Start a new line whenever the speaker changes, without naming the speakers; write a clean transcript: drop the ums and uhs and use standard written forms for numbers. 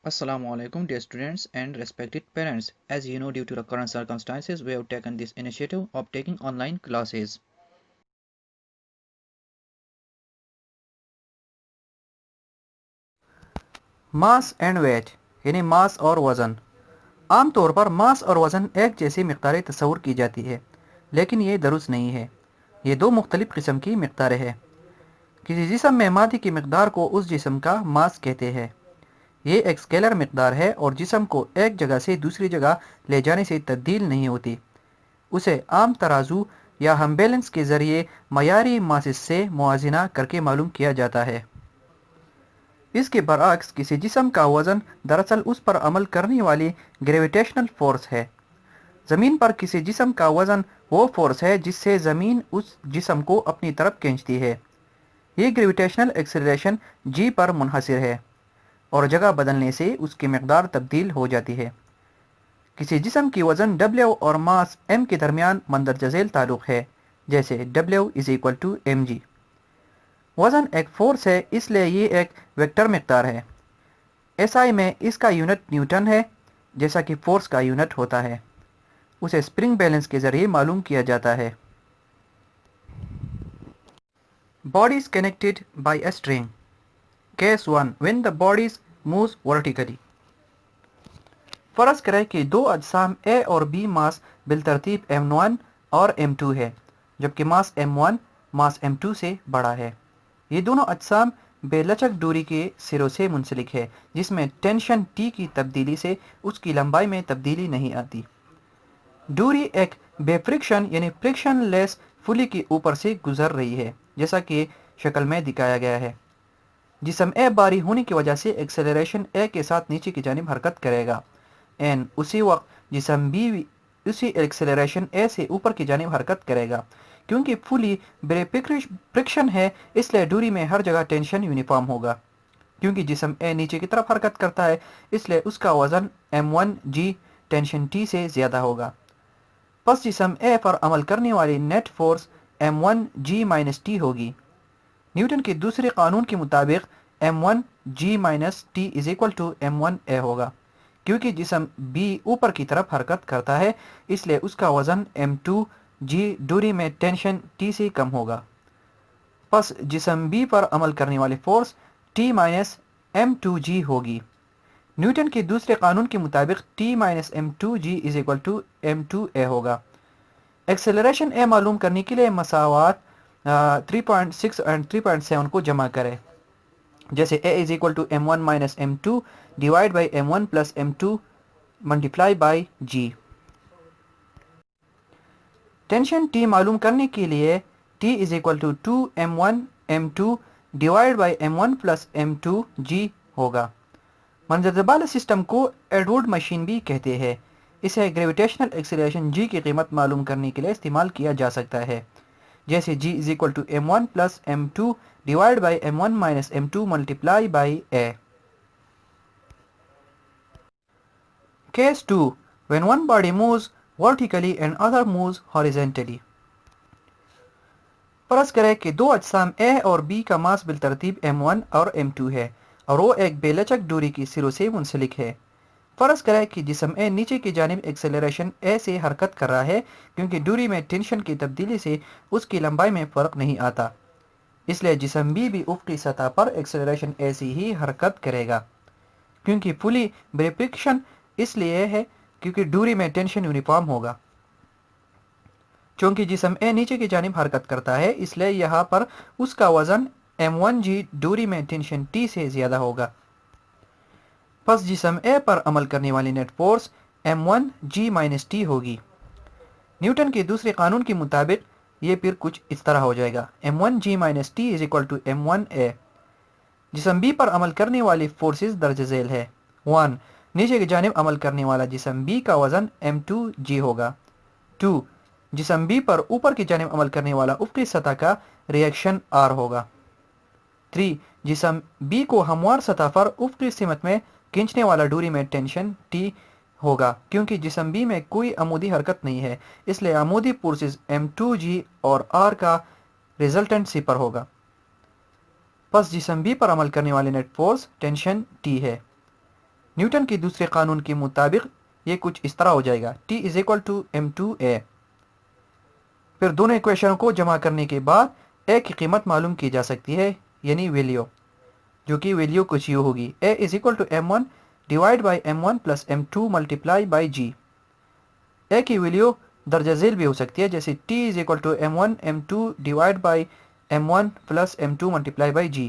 Assalamu alaikum, dear students and respected parents. As you know, due to the current circumstances, we have taken this initiative of taking online classes.
Mass and weight यानी mass और वज़न। आम तौर पर मास और वज़न एक जैसी मकदारें तस्वुर की जाती है, लेकिन ये दुरुस्त नहीं है। ये दो मुख्तलिफ किस्म की मकदारें हैं। किसी जिस्म में मादे की मकदार को उस जिस्म का मास कहते हैं। ये एक स्केलर मकदार है और जिस्म को एक जगह से दूसरी जगह ले जाने से तब्दील नहीं होती। उसे आम तराजू या हम बैलेंस के ज़रिए मयारी मासिस से मुआजना करके मालूम किया जाता है। इसके बरअक्स किसी जिस्म का वज़न दरअसल उस पर अमल करने वाली ग्रेविटेशनल फोर्स है। ज़मीन पर किसी जिस्म का वज़न वो फोर्स है जिससे ज़मीन उस जिस्म को अपनी तरफ खींचती है। ये ग्रेविटेशनल एक्सेलरेशन जी पर मुनहसर है और जगह बदलने से उसकी मकदार तब्दील हो जाती है। किसी जिस्म की वज़न W और मास m के दरमियान मंदरजा झेल ताल्लुक़ है, जैसे W = mg। वज़न एक फोर्स है, इसलिए ये एक वेक्टर मकदार है। एसआई में इसका यूनिट न्यूटन है, जैसा कि फोर्स का यूनिट होता है। उसे स्प्रिंग बैलेंस के ज़रिए मालूम किया जाता है। Bodies connected by a string. Case 1 when the bodies moves vertically. फ़र्ज़ करें कि दो अजसाम ए और बी मास बिलतरतीब m1 और m2 है, जबकि मास m1 मास m2 से बड़ा है। ये दोनों अजसाम बेलचक दूरी के सिरों से मुंसलिक है, जिसमें टेंशन T की तब्दीली से उसकी लंबाई में तब्दीली नहीं आती। दूरी एक बेफ्रिक्शन यानी फ्रिक्शन लेस फुली के ऊपर से गुजर रही है, जैसा कि शक्ल में दिखाया गया है। जिस्म ए बारी होने की वजह से एक्सेलरेशन ए के साथ नीचे की जानिब हरकत करेगा। एन उसी वक्त जिस्म बी उसी एक्सेलरेशन ए से ऊपर की जानिब हरकत करेगा। क्योंकि फुली फ्रिक्शन है, इसलिए दूरी में हर जगह टेंशन यूनिफॉर्म होगा। क्योंकि जिस्म ए नीचे की तरफ हरकत करता है, इसलिए उसका वज़न m1g टेंशन T से ज़्यादा होगा। बस जिस्म ए पर अमल करने वाली नेट फोर्स m1g - T होगी। न्यूटन के दूसरे कानून के मुताबिक m1g - T = m1a होगा। क्योंकि जिस्म B ऊपर की तरफ हरकत करता है, इसलिए उसका वज़न m2g दूरी में टेंशन T से कम होगा। बस जिस्म B पर अमल करने वाली फोर्स T - m2g होगी। न्यूटन के दूसरे कानून के मुताबिक T - m2g = m2a होगा। एक्सेलरेशन ए मालूम करने के लिए मसावात 3.6 और 3.7 को जमा करें, जैसे a = m1 - m2 divide by m1 + m2 multiply by g। Tension T मालूम करने के लिए T = 2m1 m2 divide by m1 + m2 g होगा। मंजरबाला सिस्टम को एडवर्ड मशीन भी कहते हैं। इसे ग्रेविटेशनल एक्सीलरेशन g की कीमत मालूम करने के लिए इस्तेमाल किया जा सकता है, जैसे g = m1 + m2 divide by m1 - m2 multiply by a। Case 2 when one body moves vertically and other moves horizontally। फर्ज करें कि दो अजसाम A और B का मास बिलतरतीब m1 और m2 है और वो एक बेलचक दूरी की सिरों से मुंसलिक है। फ़र्ज़ करें कि जिस्म ए नीचे की जानिब एक्सेलरेशन ए से हरकत कर रहा है, क्योंकि दूरी में टेंशन की तब्दीली से उसकी लंबाई में फ़र्क नहीं आता। इसलिए जिस्म बी भी उफ़क़ी सतह पर एक्सेलरेशन ए से ही हरकत करेगा। क्योंकि फुली ब्रेफ्रिक्शन इसलिए है क्योंकि दूरी में टेंशन यूनिफॉर्म होगा। चूँकि जिस्म ए नीचे की जानिब हरकत करता है, इसलिए यहाँ पर उसका वज़न m1g दूरी में टेंशन T से ज़्यादा होगा। बस जिस्म ए पर अमल करने वाली नेट फोर्स m1g - T होगी। न्यूटन के दूसरे कानून के मुताबिक ये फिर कुछ इस तरह हो जाएगा, m1g - T = m1a। जिस्म B पर अमल करने वाली फोर्सेस दर्ज झेल है। 1 नीचे की जानिब अमल करने वाला जिस्म B का वज़न m2g होगा। 2 जिस्म B पर ऊपर की जानिब अमल करने वाला उफ़क़ी सतह का रिएक्शन R होगा। 3 जिस्म B को हमवार सतह पर उफ़क़ी सिमत में खींचने वाला दूरी में टेंशन T होगा। क्योंकि जिस्म B में कोई अमूदी हरकत नहीं है, इसलिए अमूदी फोर्सेस m2g और R का रिजल्टेंट C पर होगा। बस जिस्म B पर अमल करने वाली नेट फोर्स टेंशन T है। نیوٹن کے دوسرے قانون کے مطابق یہ کچھ اس طرح ہو جائے گا T is equal to m2a. پھر دونوں ایکویشنوں کو جمع کرنے کے بعد A کی قیمت معلوم کی جا سکتی ہے یعنی ویلیو، جو کہ ویلیو کچھ یوں ہوگی A is equal to m1 divide by m1 plus m2 multiply by g. A کی ویلیو درجہ ذیل بھی ہو سکتی ہے جیسے T is equal to m1 m2 divide by m1 plus m2 multiply by g.